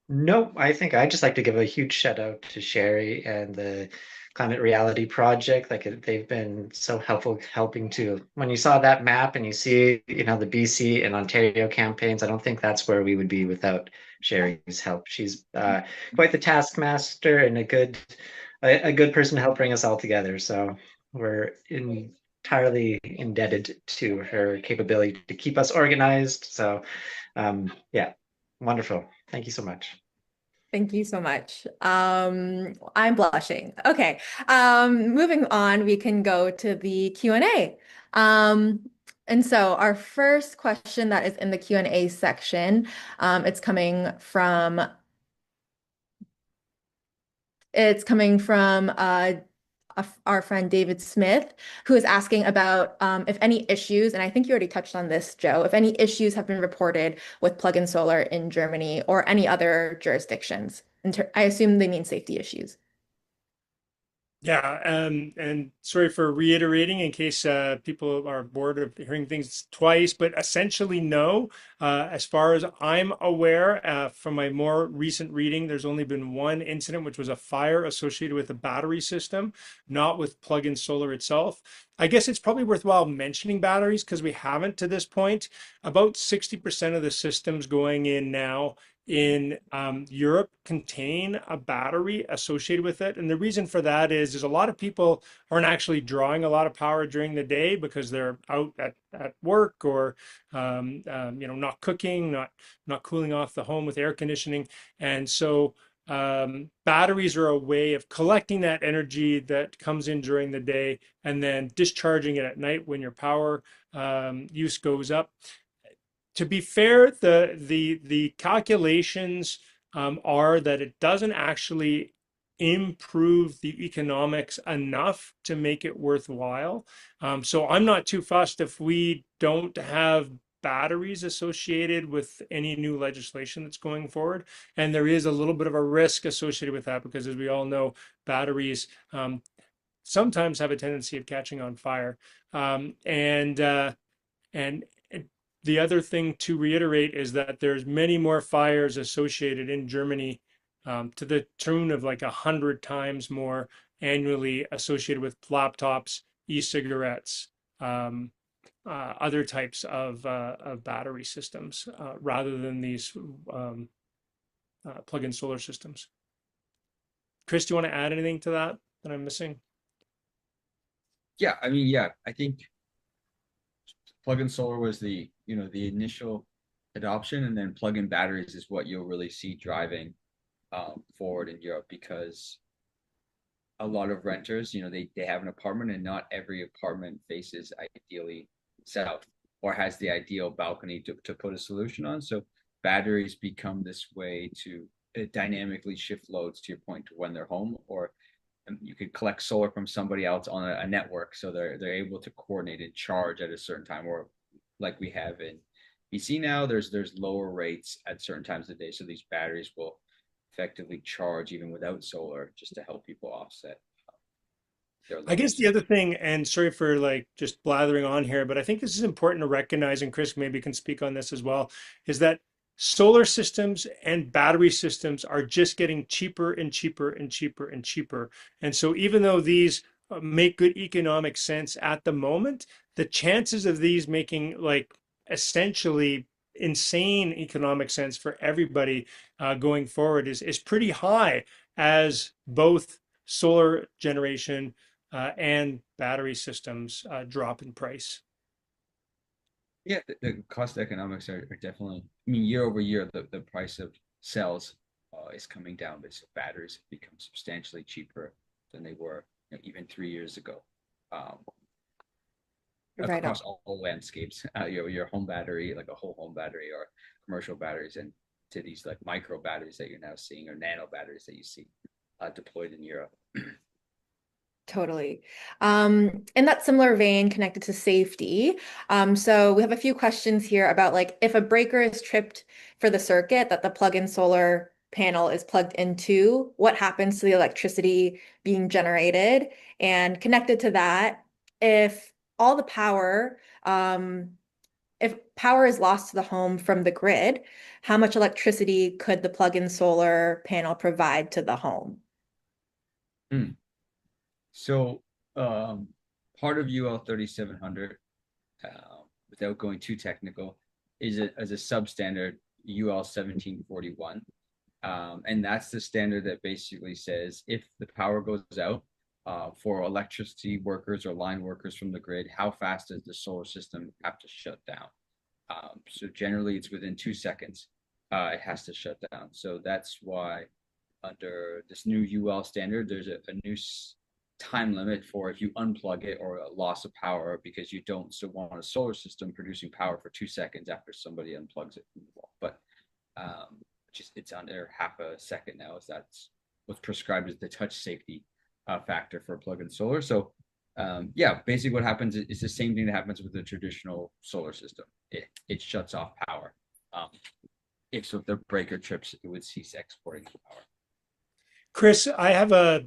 no, I think I'd just like to give a huge shout out to Sherry and the Climate Reality Project. They've been so helpful helping to when you saw that map and you see, the BC and Ontario campaigns, I don't think that's where we would be without Sherry's help. She's quite the taskmaster and a good a good person to help bring us all together. So we're entirely indebted to her capability to keep us organized. So yeah, wonderful. Thank you so much. Thank you so much. I'm blushing. Okay. Moving on, we can go to the Q&A. And so our first question that is in the Q&A section, it's coming from our friend David Smith, who is asking about if any issues, and I think you already touched on this, Joe, if any issues have been reported with plug-in solar in Germany or any other jurisdictions. I assume they mean safety issues. Yeah, and sorry for reiterating in case people are bored of hearing things twice, but essentially, no. As far as I'm aware, from my more recent reading, there's only been one incident, which was a fire associated with a battery system, not with plug-in solar itself. I guess it's probably worthwhile mentioning batteries because we haven't to this point. About 60% of the systems going in now in Europe contain a battery associated with it. And the reason for that is a lot of people aren't actually drawing a lot of power during the day because they're out at work or not cooking, not cooling off the home with air conditioning. And so batteries are a way of collecting that energy that comes in during the day and then discharging it at night when your power use goes up. To be fair, the calculations are that it doesn't actually improve the economics enough to make it worthwhile. So I'm not too fussed if we don't have batteries associated with any new legislation that's going forward. And there is a little bit of a risk associated with that because, as we all know, batteries sometimes have a tendency of catching on fire. And the other thing to reiterate is that there's many more fires associated in Germany, to the tune of like 100 times more annually associated with laptops, e-cigarettes, other types of battery systems, rather than these plug-in solar systems. Chris, do you want to add anything to that I'm missing? Yeah, I mean, yeah, I think plug-in solar was the initial adoption, and then plug-in batteries is what you'll really see driving forward in Europe because a lot of renters, they have an apartment, and not every apartment faces ideally south or has the ideal balcony to put a solution on. So batteries become this way to dynamically shift loads, to your point, to when they're home, or you could collect solar from somebody else on a network, so they're able to coordinate and charge at a certain time, or like we have in BC now, there's lower rates at certain times of the day, so these batteries will effectively charge even without solar, just to help people offset their I guess loads. the other thing, and sorry for like just blathering on here, but I think this is important to recognize, and Chris maybe can speak on this as well, is that solar systems and battery systems are just getting cheaper and cheaper and cheaper and cheaper. And so even though these make good economic sense at the moment, the chances of these making like essentially insane economic sense for everybody going forward is pretty high as both solar generation and battery systems drop in price. Yeah, the cost economics are definitely, I mean, year over year, the price of cells is coming down, but batteries have become substantially cheaper than they were even 3 years ago. Um, Right on. Across all landscapes, your home battery, like a whole home battery, or commercial batteries, and to these like micro batteries that you're now seeing, or nano batteries that you see deployed in Europe. Totally. In that similar vein, connected to safety, so we have a few questions here about like if a breaker is tripped for the circuit that the plug-in solar panel is plugged into, what happens to the electricity being generated? And connected to that, if all the power, if power is lost to the home from the grid, how much electricity could the plug-in solar panel provide to the home? Hmm. So part of UL 3700, without going too technical, is a substandard UL 1741. And that's the standard that basically says if the power goes out for electricity workers or line workers from the grid, how fast does the solar system have to shut down? So generally, it's within 2 seconds. It has to shut down. So that's why under this new UL standard, there's a new time limit for if you unplug it or a loss of power because you don't still want a solar system producing power for 2 seconds after somebody unplugs it from the wall. But just it's under half a second now. Is that's what's prescribed as the touch safety factor for plug-in solar. So yeah, basically what happens is the same thing that happens with the traditional solar system. It shuts off power. If the breaker trips, it would cease exporting power. Chris, I have a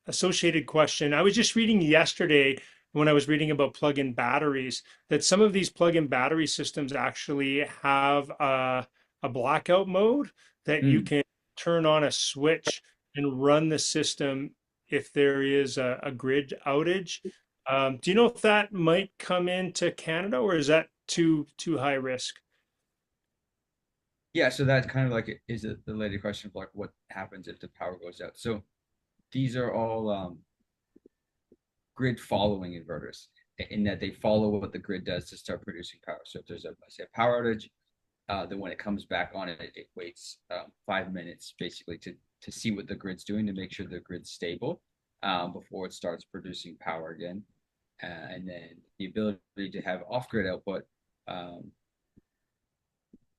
associated question. I was just reading yesterday when I was reading about plug-in batteries that some of these plug-in battery systems actually have a blackout mode that you Mm. can turn on a switch and run the system if there is a grid outage. Do you know if that might come into Canada, or is that too high risk? Yeah, so that's kind of like is it the later question of like what happens if the power goes out. So these are all grid following inverters in that they follow what the grid does to start producing power. So if there's let's say a power outage, then when it comes back on it waits 5 minutes basically to see what the grid's doing to make sure the grid's stable before it starts producing power again. And then the ability to have off-grid output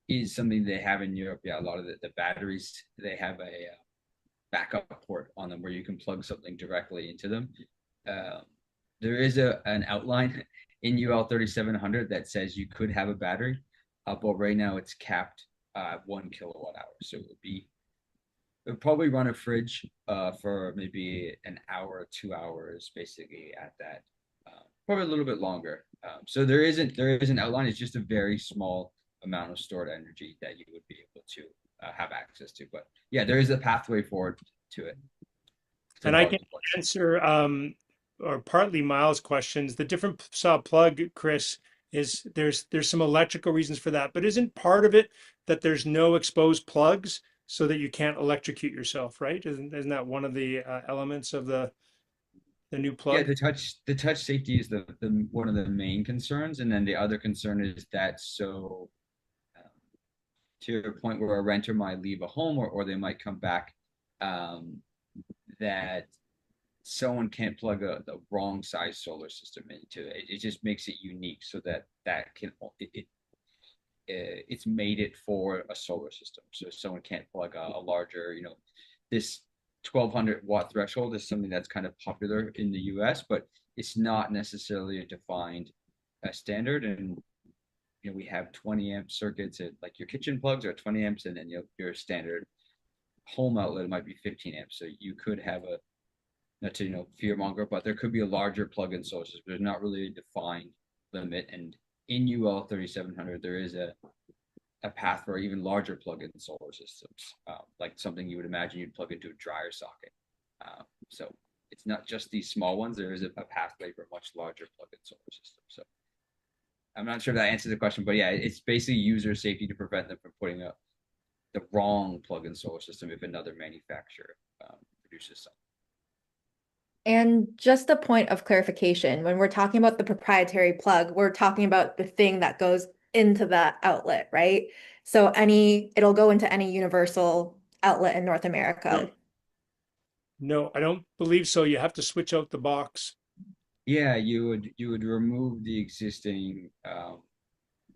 is something they have in Europe. Yeah, a lot of the batteries, they have a backup port on them where you can plug something directly into them. Um, there is an outline in UL 3700 that says you could have a battery, but right now it's capped 1 kilowatt hour. So it would probably run a fridge for maybe an hour, 2 hours, basically at that, probably a little bit longer. So there is an outline. It's just a very small amount of stored energy that you would be able to have access to. But yeah, there is a pathway forward to it. To And I plug can the plug. answer or partly Miles' questions. The different saw plug, Chris, is there's some electrical reasons for that, but isn't part of it that there's no exposed plugs so that you can't electrocute yourself, right? Isn't that one of the elements of the new Yeah, plug? the touch safety is the one of the main concerns, and then the other concern is that so um, to your point where a renter might leave a home or they might come back, um, that someone can't plug the wrong size solar system into it. It just makes it unique so that can it's made it for a solar system. So someone can't plug a larger, this 1200-watt threshold is something that's kind of popular in the US, but it's not necessarily a defined standard. And we have 20 amp circuits at like your kitchen plugs are 20 amps, and then your standard home outlet might be 15 amps. So you could have a not to fear monger, but there could be a larger plug-in sources. There's not really a defined limit, and in UL 3700 there is a path for even larger plug-in solar systems, like something you would imagine you'd plug into a dryer socket. So it's not just these small ones. There is a pathway for much larger plug-in solar systems. So I'm not sure if that answers the question, but yeah, it's basically user safety to prevent them from putting up the wrong plug-in solar system if another manufacturer produces something. And just a point of clarification, when we're talking about the proprietary plug, we're talking about the thing that goes into the outlet, right? So it'll go into any universal outlet in North America. No, I don't believe so. You have to switch out the box. Yeah, you would remove the existing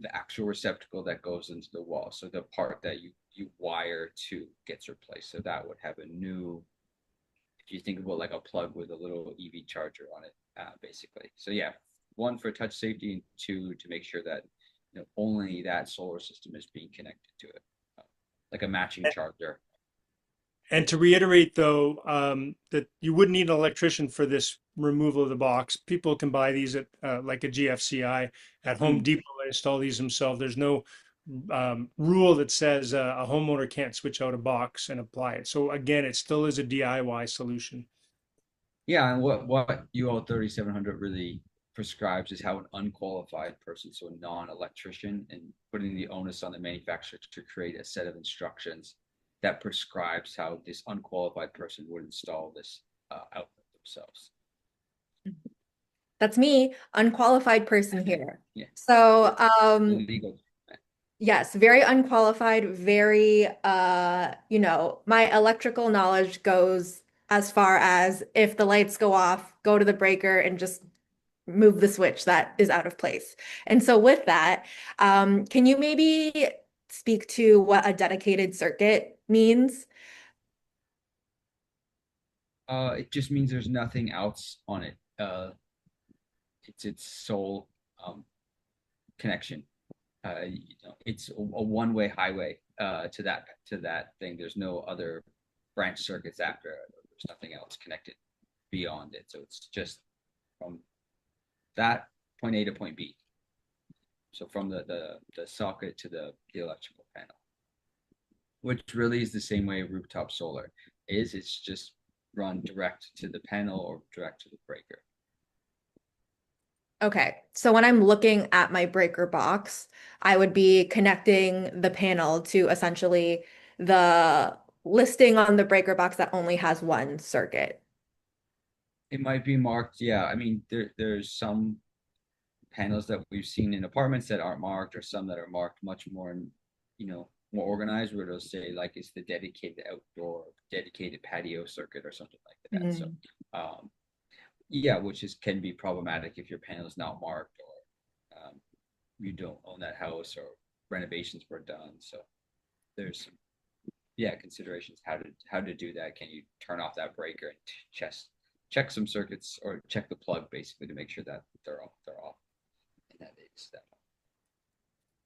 the actual receptacle that goes into the wall. So the part that you wire to gets replaced. So that would have a new, if you think about like a plug with a little EV charger on it, basically. So yeah, one for touch safety, and two to make sure that only that solar system is being connected to it, like a matching charger. And to reiterate, though, that you wouldn't need an electrician for this removal of the box. People can buy these at like a GFCI at Home Mm. Depot and install these themselves. There's no rule that says a homeowner can't switch out a box and apply it. So again, it still is a DIY solution. Yeah, and what UL 3700 really prescribes is how an unqualified person, so a non-electrician, and putting the onus on the manufacturer to create a set of instructions that prescribes how this unqualified person would install this outlet themselves. That's me, unqualified person here. Yeah, So, illegal. yes, very unqualified, very my electrical knowledge goes as far as if the lights go off, go to the breaker and just move the switch that is out of place. And so with that, can you maybe speak to what a dedicated circuit means? It just means there's nothing else on it. It's its sole connection. It's a one-way highway to that thing. There's no other branch circuits after it. There's nothing else connected beyond it. So it's just from that point A to point B. So from the socket to the electrical panel, which really is the same way rooftop solar is. It's just run direct to the panel or direct to the breaker. Okay, so when I'm looking at my breaker box, I would be connecting the panel to essentially the listing on the breaker box that only has one circuit. It might be marked. Yeah, I mean there's some panels that we've seen in apartments that aren't marked, or some that are marked much more, more organized, where they'll say like it's the dedicated outdoor, dedicated patio circuit or something like that. So, yeah, which can be problematic if your panel is not marked, or you don't own that house, or renovations were done. So there's some, yeah, considerations how to do that. Can you turn off that breaker and check some circuits, or check the plug basically to make sure that they're off. And that is that.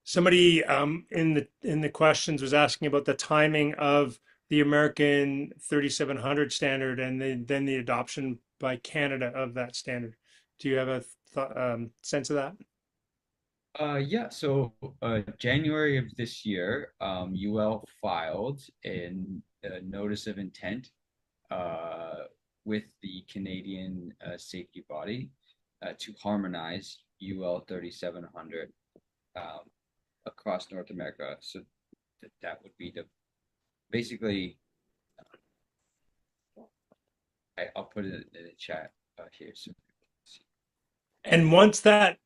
Somebody in the questions was asking about the timing of the American 3700 standard and then the adoption by Canada of that standard. Do you have a sense of that? Yeah, so January of this year, UL filed a notice of intent with the Canadian safety body to harmonize UL 3700 across North America. So that would be basically, I'll put it in the chat here so people can see. And once that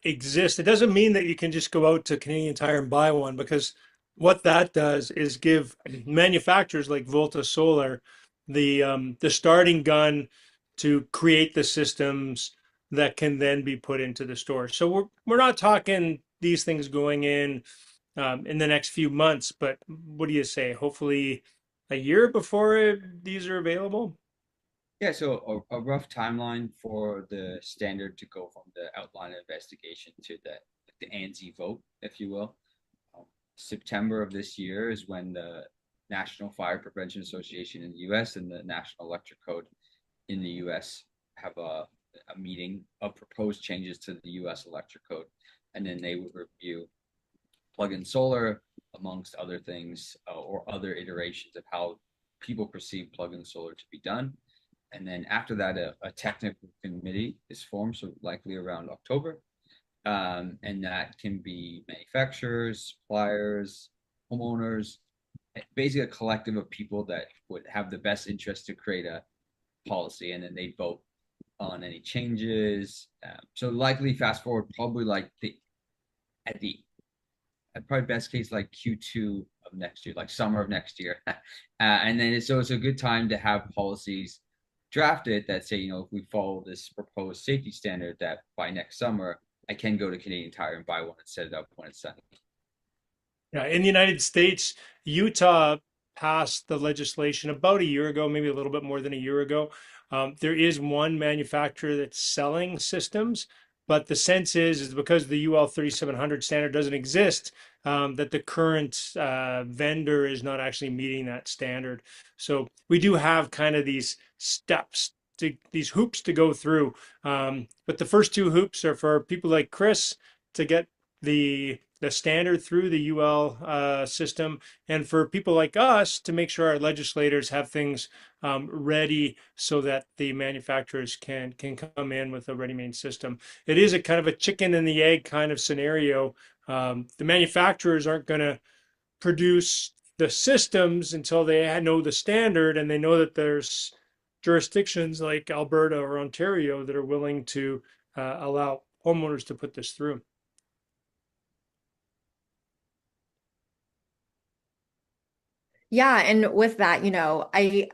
exists, it doesn't mean that you can just go out to Canadian Tire and buy one, because what that does is give manufacturers like Volta Solar the starting gun to create the systems that can then be put into the store. So we're not talking these things going in the next few months, but what do you say? Hopefully a year before these are available? Yeah, so a rough timeline for the standard to go from the outline of investigation to the ANSI vote, if you will. September of this year is when the National Fire Prevention Association in the US and the National Electric Code in the US have a meeting of proposed changes to the US Electric Code. And then they would review plug-in solar, amongst other things, or other iterations of how people perceive plug-in solar to be done. And then after that, a technical committee is formed, so likely around October. And that can be manufacturers, suppliers, homeowners, basically a collective of people that would have the best interest to create a policy, and then they vote on any changes. So likely fast forward, probably like probably best case like Q2 of next year, like summer of next year. And then it's a good time to have policies drafted that say, if we follow this proposed safety standard, that by next summer, I can go to Canadian Tire and buy one and set it up when it's done. Yeah, in the United States, Utah passed the legislation about a year ago, maybe a little bit more than a year ago. There is one manufacturer that's selling systems, but the sense is because the UL 3700 standard doesn't exist, that the current vendor is not actually meeting that standard. So we do have kind of these steps, these hoops to go through. But the first two hoops are for people like Chris to get the standard through the UL system, and for people like us to make sure our legislators have things ready so that the manufacturers can come in with a ready-made system. It is a kind of a chicken and the egg kind of scenario. The manufacturers aren't going to produce the systems until they know the standard, and they know that there's jurisdictions like Alberta or Ontario that are willing to allow homeowners to put this through. Yeah, and with that, I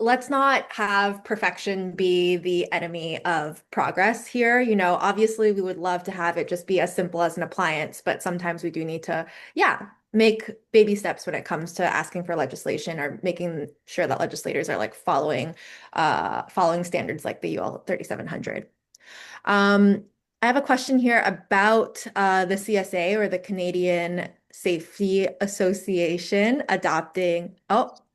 let's not have perfection be the enemy of progress here. Obviously we would love to have it just be as simple as an appliance, but sometimes we do need to, yeah, make baby steps when it comes to asking for legislation or making sure that legislators are like following standards like the UL 3700. Um, I have a question here about the CSA or the Canadian Safety Association adopting,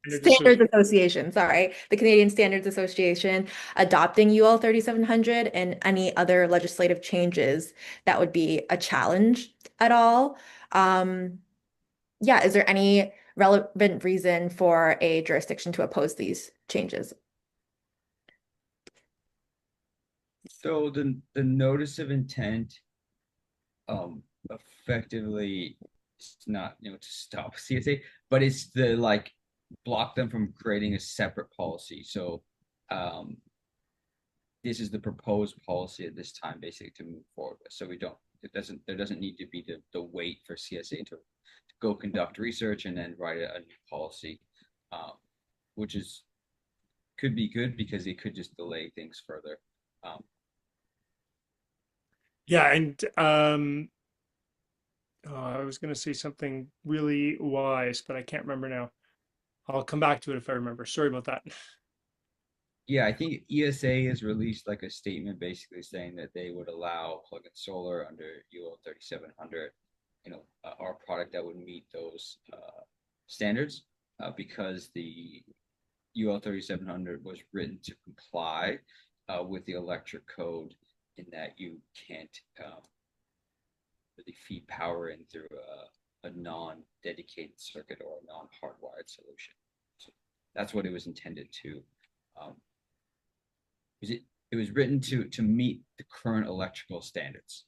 Standards Association, sorry, the Canadian Standards Association adopting UL 3700 and any other legislative changes that would be a challenge at all. Yeah, is there any relevant reason for a jurisdiction to oppose these changes? So the notice of intent effectively it's not to stop CSA, but it's to like block them from creating a separate policy. So um this is the proposed policy at this time basically to move forward with. So we don't there doesn't need to be the wait for CSA to go conduct research and then write a new policy, um, which is could be good because it could just delay things further. Um, Yeah, and I was going to say something really wise, but I can't remember now. I'll come back to it if I remember. Sorry about that. yeah, I think ESA has released like a statement basically saying that they would allow plug-in solar under UL 3700, our product that would meet those standards because the UL 3700 was written to comply with the electric code in that you can't really feed power in through a non-dedicated circuit or a non-hardwired solution. So that's what it was intended to. Um, it was written to meet the current electrical standards,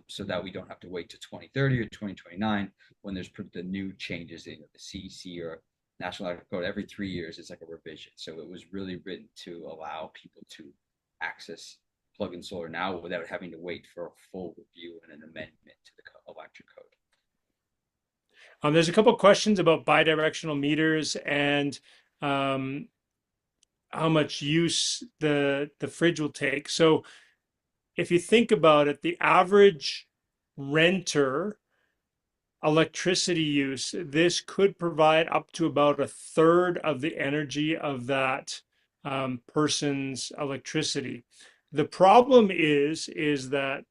so that we don't have to wait to 2030 or 2029 when there's the new changes in the CEC or National Electrical Code. Every 3 years, it's like a revision. So it was really written to allow people to access plug-in solar now without having to wait for a full review and an amendment to the electric code. There's a couple of questions about bidirectional meters and um, how much use the fridge will take. So if you think about it, the average renter electricity use, this could provide up to about a third of the energy of that person's electricity. The problem is that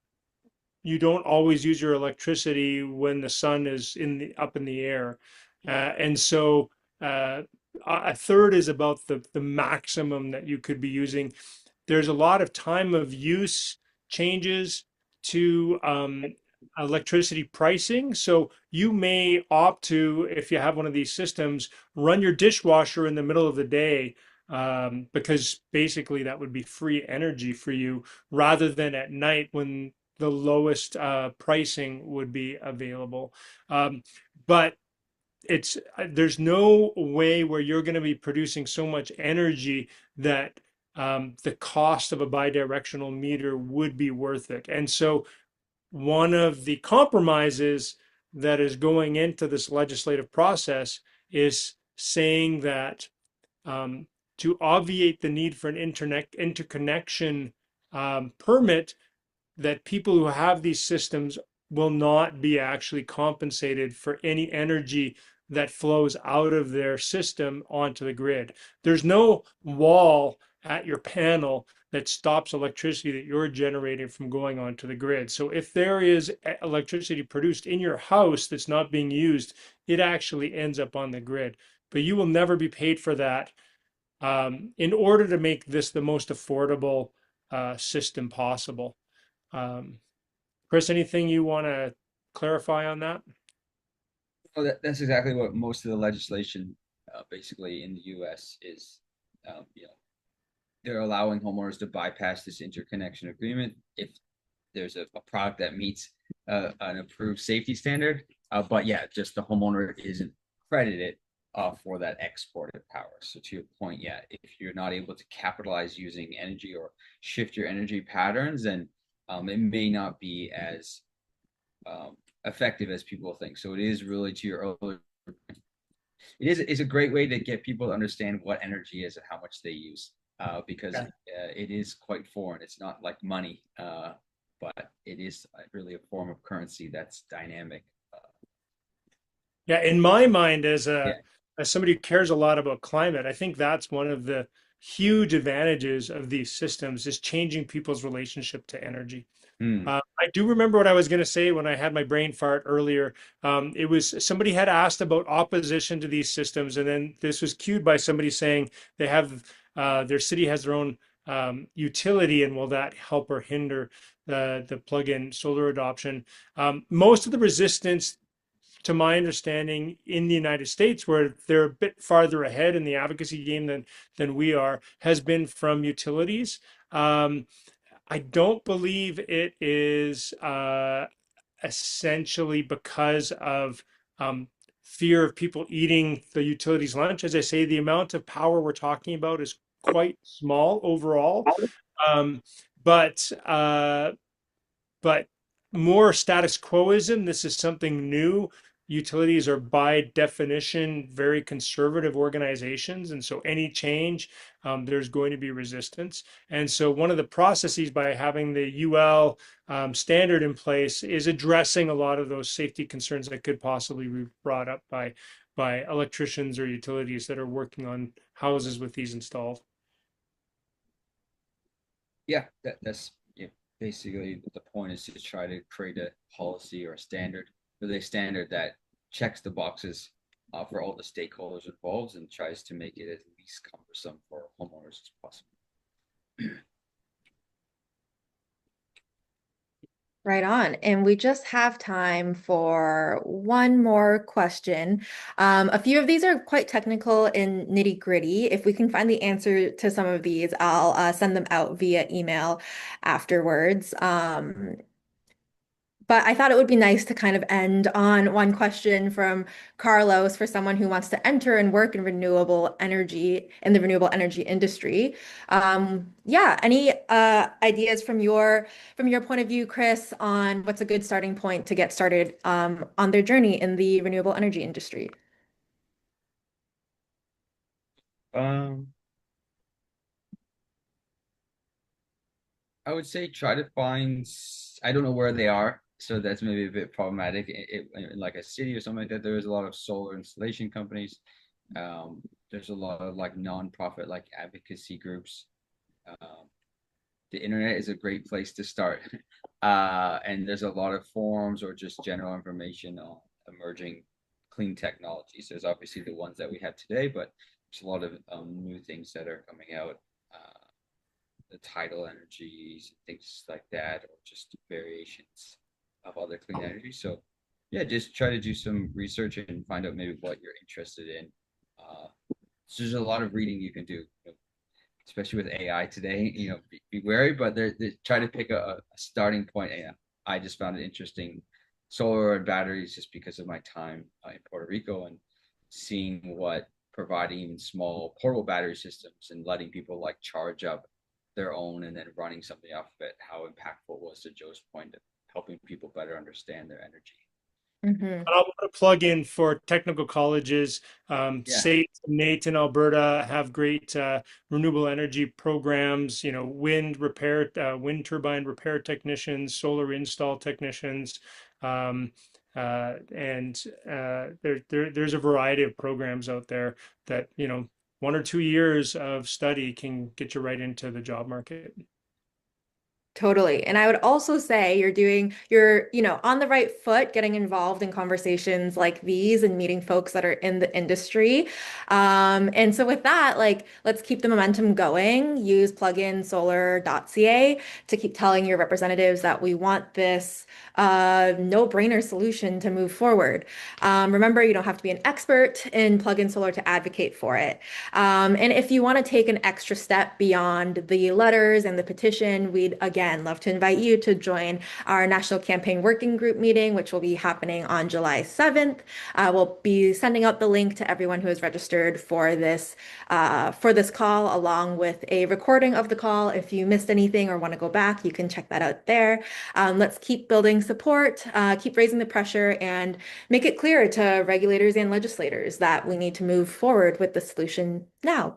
you don't always use your electricity when the sun is up in the air, and so a third is about the maximum that you could be using. There's a lot of time of use changes to electricity pricing. So you may opt to, if you have one of these systems, run your dishwasher in the middle of the day, because basically that would be free energy for you rather than at night when the lowest pricing would be available. But there's no way where you're going to be producing so much energy that the cost of a bidirectional meter would be worth it. And so one of the compromises that is going into this legislative process is saying that to obviate the need for an interconnection permit, that people who have these systems will not be actually compensated for any energy that flows out of their system onto the grid. There's no wall at your panel that stops electricity that you're generating from going onto the grid. So if there is electricity produced in your house that's not being used, it actually ends up on the grid. But you will never be paid for that, in order to make this the most affordable system possible. Chris, anything you want to clarify on that? Well, that's exactly what most of the legislation, basically in the U.S. is. They're allowing homeowners to bypass this interconnection agreement if there's a product that meets an approved safety standard. But yeah, just the homeowner isn't credited for that exported power. So to your point, yeah, if you're not able to capitalize using energy or shift your energy patterns, then it may not be as effective as people think. So it is really to your earlier, it's a great way to get people to understand what energy is and how much they use, because Yeah. it is quite foreign. It's not like money, but it is really a form of currency that's dynamic. Yeah, in my mind, Yeah. as somebody who cares a lot about climate, I think that's one of the huge advantages of these systems is changing people's relationship to energy. Hmm. I do remember what I was going to say when I had my brain fart earlier. It was somebody had asked about opposition to these systems, and then this was cued by somebody saying they have their city has their own utility, and will that help or hinder the plug-in solar adoption? Most of the resistance, to my understanding, in the United States, where they're a bit farther ahead in the advocacy game than we are, has been from utilities. Um, I don't believe it is essentially because of fear of people eating the utilities lunch. As I say, the amount of power we're talking about is quite small overall, um, but but more status quoism. This is something new. Utilities are by definition very conservative organizations, and so any change, there's going to be resistance. And so one of the processes by having the UL standard in place is addressing a lot of those safety concerns that could possibly be brought up by electricians or utilities that are working on houses with these installed. Yeah, that's yeah, basically the point is to try to create a policy or a standard, with a standard that checks the boxes for all the stakeholders involved and tries to make it as least cumbersome for homeowners as possible. Right on. And we just have time for one more question. A few of these are quite technical and nitty-gritty. If we can find the answer to some of these, I'll send them out via email afterwards. But I thought it would be nice to kind of end on one question from Carlos for someone who wants to enter and work in renewable energy in the renewable energy industry. Yeah, any ideas from your point of view, Chris, on what's a good starting point to get started on their journey in the renewable energy industry? Um, I would say try to find. I don't know where they are, so that's maybe a bit problematic. In like a city or something like that, there is a lot of solar installation companies. There's a lot of like nonprofit like advocacy groups. Um, the internet is a great place to start, and there's a lot of forums or just general information on emerging clean technologies. There's obviously the ones that we have today, but there's a lot of new things that are coming out. The tidal energies, things like that, or just variations of other clean energy. So, yeah, just try to do some research and find out maybe what you're interested in. So there's a lot of reading you can do, especially with AI today. Be wary, but try to pick a starting point. And I just found it interesting, solar and batteries, just because of my time in Puerto Rico and seeing what providing even small portable battery systems and letting people like charge up their own and then running something off of it, how impactful it was, to Joe's point of helping people better understand their energy. Hmm. I'll put a plug in for technical colleges. Yeah. Nate in Alberta have great renewable energy programs. You know, wind turbine repair technicians, solar install technicians, um, and there's a variety of programs out there that 1 or 2 years of study can get you right into the job market. Totally. And I would also say you're on the right foot getting involved in conversations like these and meeting folks that are in the industry. And so with that, like, let's keep the momentum going. Use pluginsolar.ca to keep telling your representatives that we want this no-brainer solution to move forward. Remember, you don't have to be an expert in plug-in solar to advocate for it. And if you want to take an extra step beyond the letters and the petition, we'd again love to invite you to join our National Campaign Working Group meeting, which will be happening on July 7th. We'll be sending out the link to everyone who is registered for this call, along with a recording of the call. If you missed anything or want to go back, you can check that out there. Let's keep building support, keep raising the pressure, and make it clear to regulators and legislators that we need to move forward with the solution now.